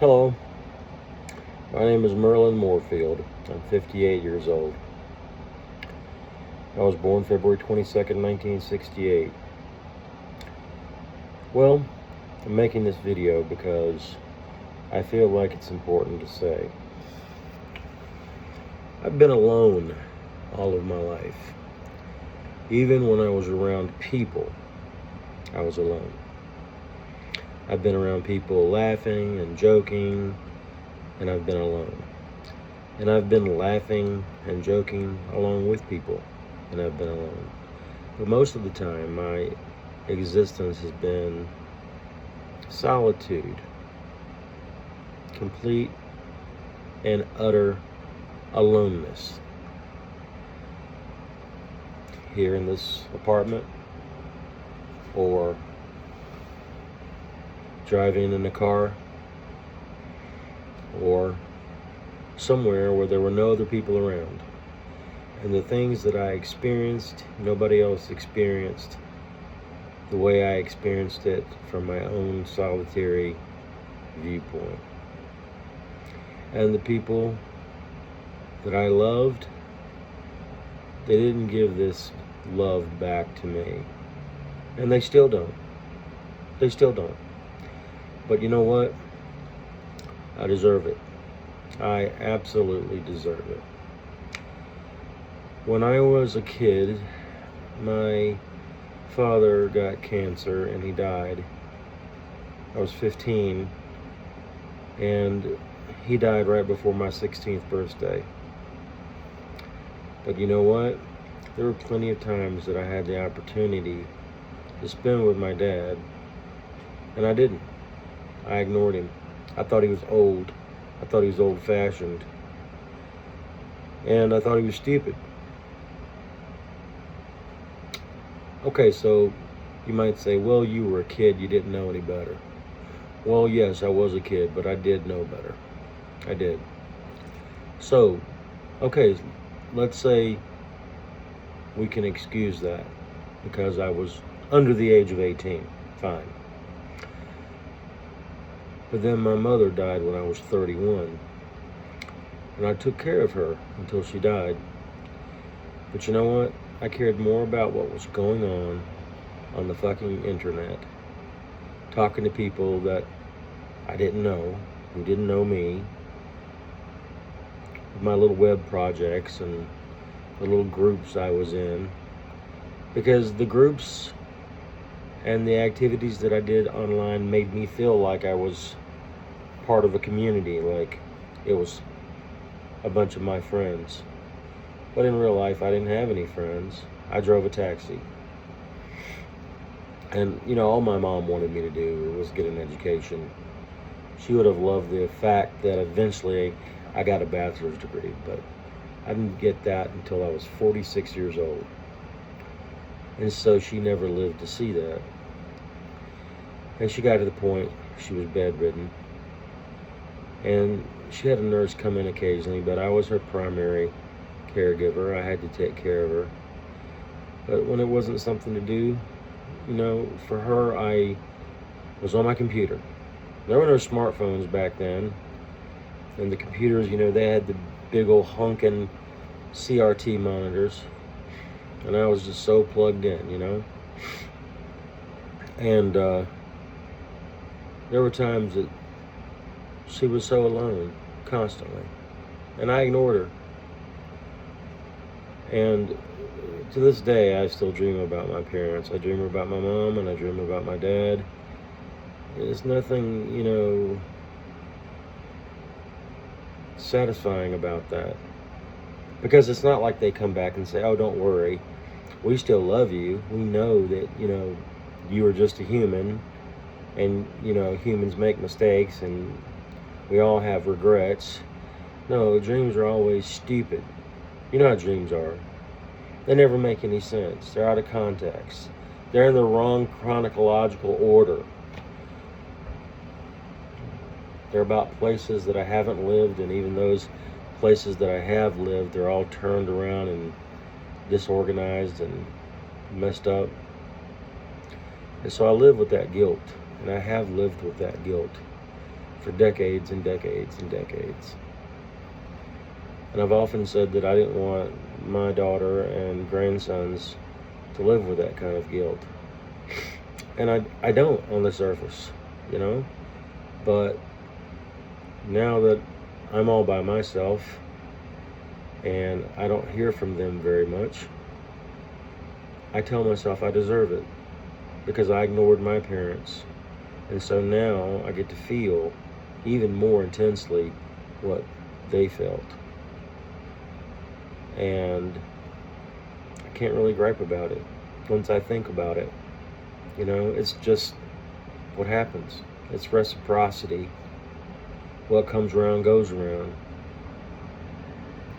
Hello, my name is Merlin Moorfield. I'm 58 years old. I was born February 22nd, 1968. Well, I'm making this video because I feel like it's important to say. I've been alone all of my life. Even when I was around people, I was alone. I've been around people laughing and joking, and I've been alone. And I've been laughing and joking along with people, and I've been alone. But most of the time, my existence has been solitude, complete and utter aloneness. Here in this apartment, or driving in a car, or somewhere where there were no other people around. And the things that I experienced, nobody else experienced the way I experienced it from my own solitary viewpoint. And the people that I loved, they didn't give this love back to me. And they still don't. They still don't. But you know what? I deserve it. I absolutely deserve it. When I was a kid, my father got cancer and he died. I was 15, and he died right before my 16th birthday. But you know what? There were plenty of times that I had the opportunity to spend with my dad, and I didn't. I ignored him. I thought he was old. I thought he was old-fashioned. And I thought he was stupid. Okay, so you might say, well, you were a kid, you didn't know any better. Well, yes, I was a kid, but I did know better. I did. So, okay, let's say we can excuse that because I was under the age of 18. Fine. But then my mother died when I was 31. And I took care of her until she died. But you know what? I cared more about what was going on the fucking internet. Talking to people that I didn't know, who didn't know me. My little web projects and the little groups I was in. Because the groups and the activities that I did online made me feel like I was part of a community, like it was a bunch of my friends. But in real life, I didn't have any friends. I drove a taxi. And, all my mom wanted me to do was get an education. She would have loved the fact that eventually I got a bachelor's degree, but I didn't get that until I was 46 years old. And so she never lived to see that. And she got to the point she was bedridden. And she had a nurse come in occasionally, but I was her primary caregiver. I had to take care of her. But when it wasn't something to do, for her, I was on my computer. There were no smartphones back then. And the computers, they had the big old honking CRT monitors. And I was just so plugged in. And there were times that she was so alone, constantly. And I ignored her. And to this day, I still dream about my parents. I dream about my mom and I dream about my dad. There's nothing, satisfying about that. Because it's not like they come back and say, oh, don't worry, we still love you. We know that, you are just a human. And, humans make mistakes and we all have regrets. No, dreams are always stupid. You know how dreams are. They never make any sense. They're out of context. They're in the wrong chronological order. They're about places that I haven't lived, and even those places that I have lived, they're all turned around and disorganized and messed up. And so I live with that guilt, and I have lived with that guilt for decades and decades and decades. And I've often said that I didn't want my daughter and grandsons to live with that kind of guilt. And I don't on the surface, you know? But now that I'm all by myself and I don't hear from them very much, I tell myself I deserve it because I ignored my parents. And so now I get to feel even more intensely what they felt. And I can't really gripe about it once I think about it. You know, it's just what happens. It's reciprocity. What comes around goes around.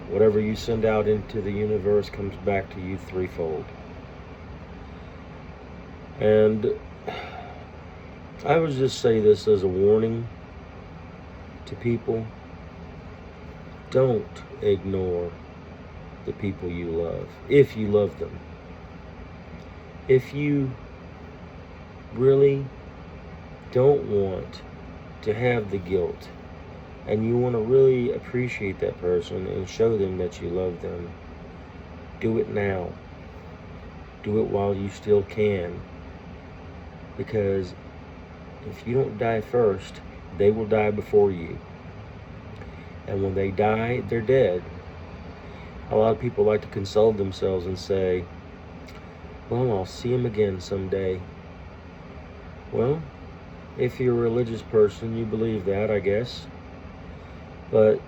Whatever you send out into the universe comes back to you threefold. And I would just say this as a warning to people. Don't ignore the people you love, if you love them. If you really don't want to have the guilt and you want to really appreciate that person and show them that you love them, do it now. Do it while you still can. Because if you don't die first, they will die before you. And when they die, they're dead. A lot of people like to console themselves and say, well, I'll see him again someday. Well, if you're a religious person, you believe that, I guess. But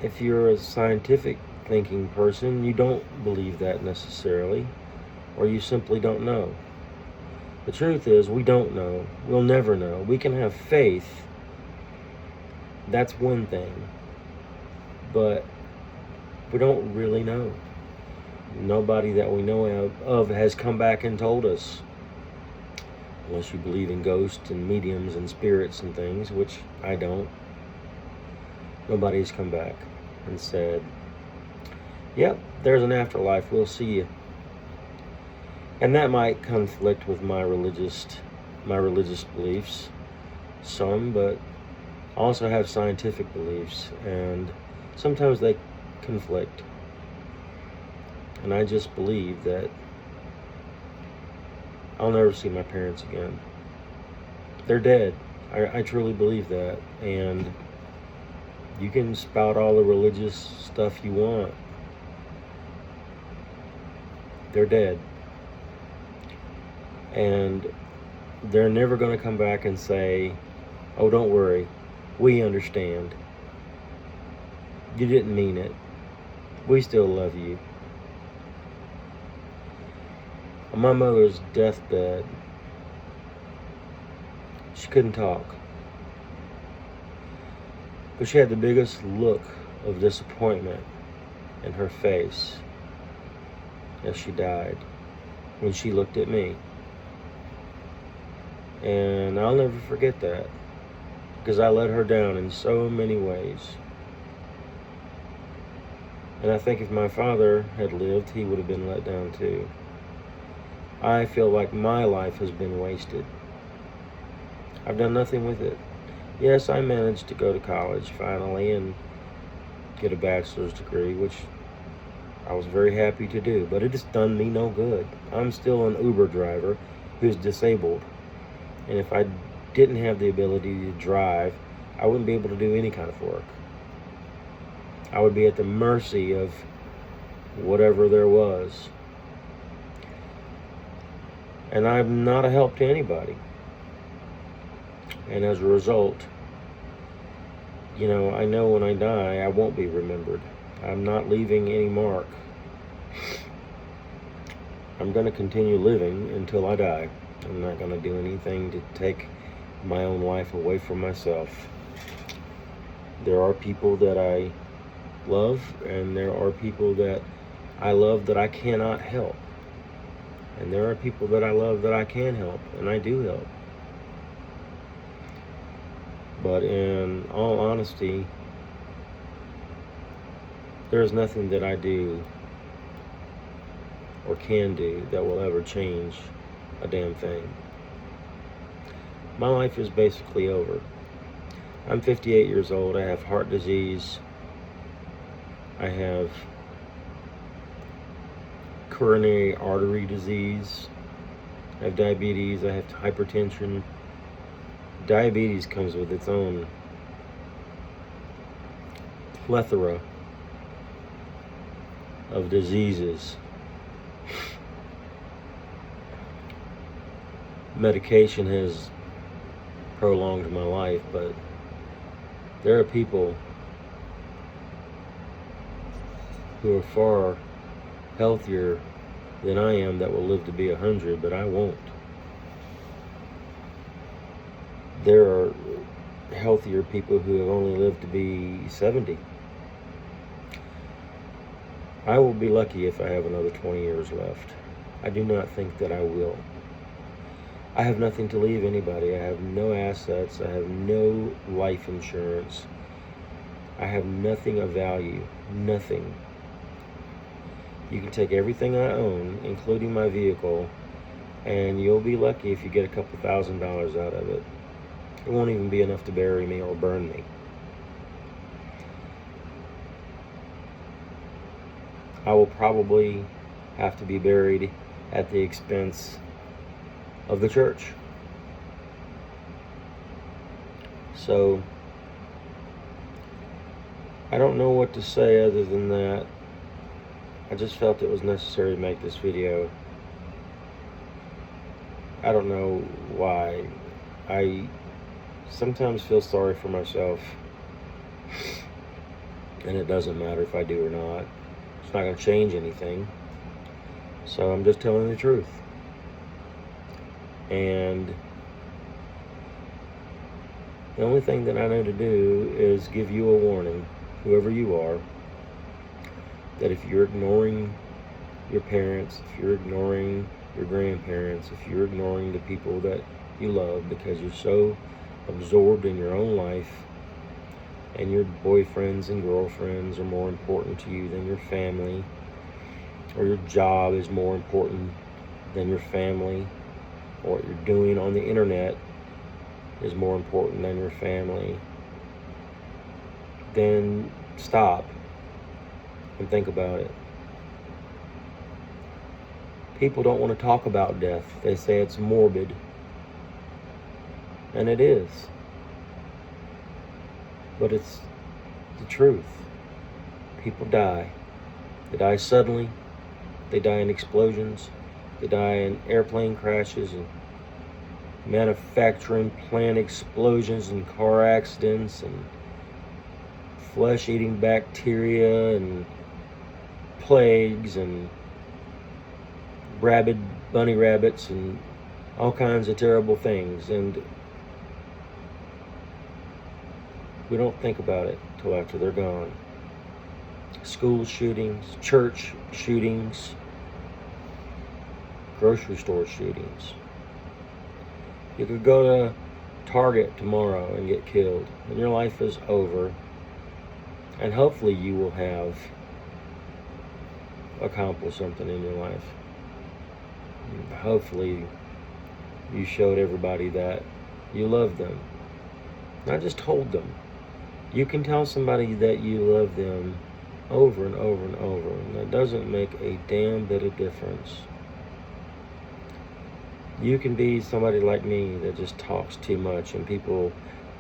if you're a scientific thinking person, you don't believe that necessarily, or you simply don't know. The truth is, we don't know. We'll never know. We can have faith. That's one thing. But we don't really know. Nobody that we know of has come back and told us. Unless you believe in ghosts and mediums and spirits and things, which I don't. Nobody's come back and said, yep, there's an afterlife, we'll see you. And that might conflict with my religious beliefs, some, but I also have scientific beliefs, and sometimes they conflict. And I just believe that I'll never see my parents again. They're dead. I truly believe that. And you can spout all the religious stuff you want. They're dead. And they're never going to come back and say, oh, don't worry, we understand. You didn't mean it. We still love you. On my mother's deathbed, she couldn't talk. But she had the biggest look of disappointment in her face as she died when she looked at me. And I'll never forget that, because I let her down in so many ways. And I think if my father had lived, he would have been let down too. I feel like my life has been wasted. I've done nothing with it. Yes, I managed to go to college finally and get a bachelor's degree, which I was very happy to do, but it has done me no good. I'm still an Uber driver who's disabled. And if I didn't have the ability to drive, I wouldn't be able to do any kind of work. I would be at the mercy of whatever there was. And I'm not a help to anybody. And as a result, you know, I know when I die, I won't be remembered. I'm not leaving any mark. I'm going to continue living until I die. I'm not going to do anything to take my own life away from myself. There are people that I love, and there are people that I love that I cannot help. And there are people that I love that I can help, and I do help. But in all honesty, there's nothing that I do or can do that will ever change a damn thing. My life is basically over. I'm 58 years old. I have heart disease. I have coronary artery disease. I have diabetes. I have hypertension. Diabetes comes with its own plethora of diseases. Medication has prolonged my life, but there are people who are far healthier than I am that will live to be 100, but I won't. There are healthier people who have only lived to be 70. I will be lucky if I have another 20 years left. I do not think that I will. I have nothing to leave anybody. I have no assets. I have no life insurance. I have nothing of value. Nothing. You can take everything I own, including my vehicle, and you'll be lucky if you get a couple $1,000s out of it. It won't even be enough to bury me or burn me. I will probably have to be buried at the expense of the church. So, I don't know what to say other than that. I just felt it was necessary to make this video. I don't know why. I sometimes feel sorry for myself, and it doesn't matter if I do or not. It's not going to change anything. So I'm just telling the truth. And the only thing that I know to do is give you a warning, whoever you are, that if you're ignoring your parents, if you're ignoring your grandparents, if you're ignoring the people that you love because you're so absorbed in your own life and your boyfriends and girlfriends are more important to you than your family, or your job is more important than your family, or what you're doing on the internet is more important than your family, then stop and think about it. People don't want to talk about death. They say it's morbid. And it is. But it's the truth. People die. They die suddenly. They die in explosions. They die in airplane crashes and manufacturing plant explosions and car accidents and flesh-eating bacteria and plagues and rabid bunny rabbits and all kinds of terrible things. And we don't think about it till after they're gone. School shootings, church shootings, grocery store shootings. You could go to Target tomorrow and get killed, and your life is over. And hopefully you will have accomplished something in your life. Hopefully you showed everybody that you love them, not just told them. You can tell somebody that you love them over and over and over, and that doesn't make a damn bit of difference. You can be somebody like me that just talks too much, and people,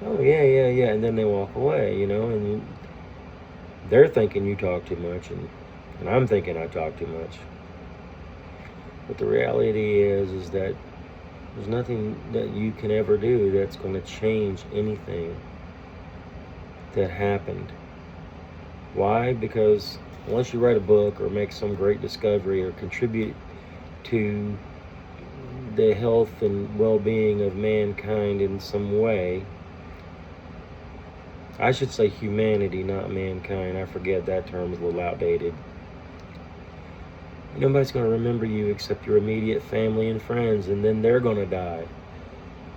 oh yeah, and then they walk away, and they're thinking you talk too much, and I'm thinking I talk too much. But the reality is that there's nothing that you can ever do that's going to change anything that happened. Why? Because unless you write a book or make some great discovery or contribute to the health and well-being of mankind in some way, I should say humanity, not mankind. I forget, that term is a little outdated. Nobody's going to remember you except your immediate family and friends, and then they're going to die.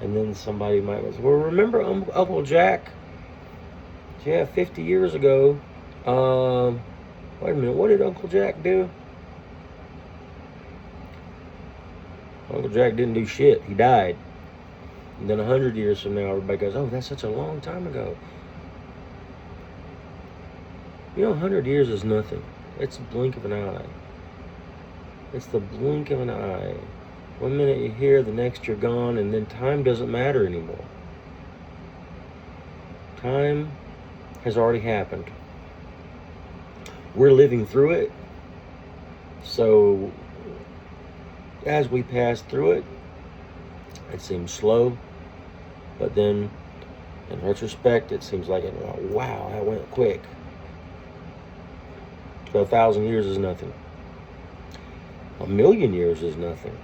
And then somebody might say, well, remember Uncle Jack? Yeah, 50 years ago. Wait a minute, what did Uncle Jack do? Uncle Jack didn't do shit. He died. And then 100 years from now, everybody goes, oh, that's such a long time ago. 100 years is nothing. It's a blink of an eye. It's the blink of an eye. One minute you're here, the next you're gone, and then time doesn't matter anymore. Time has already happened. We're living through it. So as we pass through it, it seems slow, but then in retrospect, it seems like, wow, that went quick. So 1,000 years is nothing. 1,000,000 years is nothing.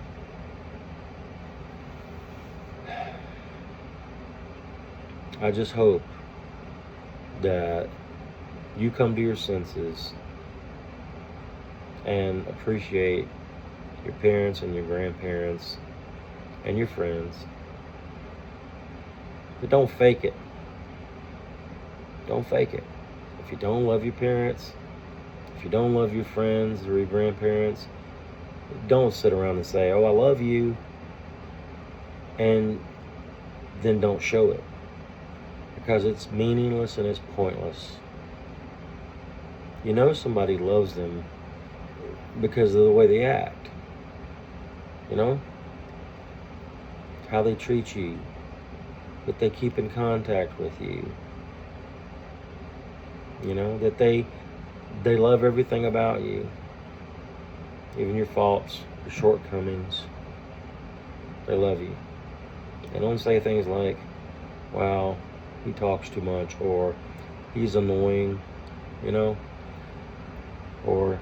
I just hope that you come to your senses and appreciate your parents and your grandparents and your friends. But don't fake it. Don't fake it. If you don't love your parents, if you don't love your friends or your grandparents, don't sit around and say, oh, I love you, and then don't show it. Because it's meaningless and it's pointless. Somebody loves them because of the way they act. How they treat you, that they keep in contact with you. That they love everything about you, even your faults, your shortcomings. They love you. They don't say things like, wow, he talks too much, or he's annoying, or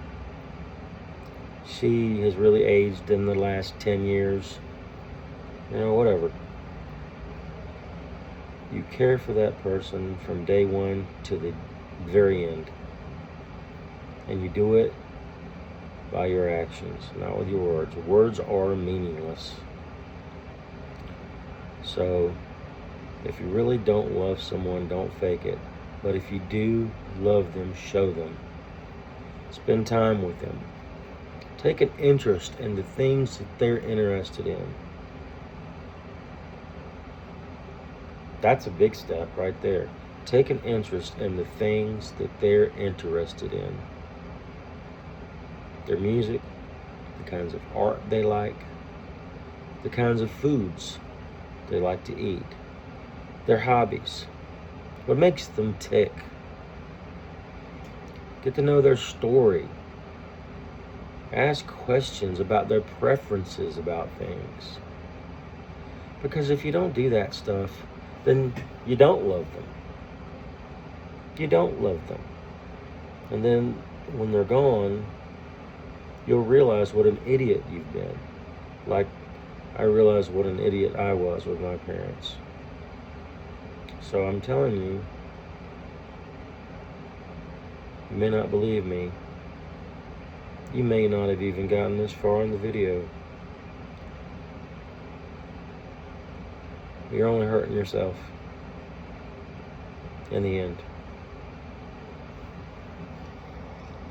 she has really aged in the last 10 years, whatever. You care for that person from day one to the very end. And you do it by your actions, not with your words. Words are meaningless. So, if you really don't love someone, don't fake it. But if you do love them, show them. Spend time with them. Take an interest in the things that they're interested in. That's a big step right there. Take an interest in the things that they're interested in. Their music, the kinds of art they like, the kinds of foods they like to eat, their hobbies, what makes them tick. Get to know their story. Ask questions about their preferences about things. Because if you don't do that stuff, then you don't love them. You don't love them. And then when they're gone, you'll realize what an idiot you've been. Like I realized what an idiot I was with my parents. So I'm telling you, you may not believe me. You may not have even gotten this far in the video. You're only hurting yourself in the end.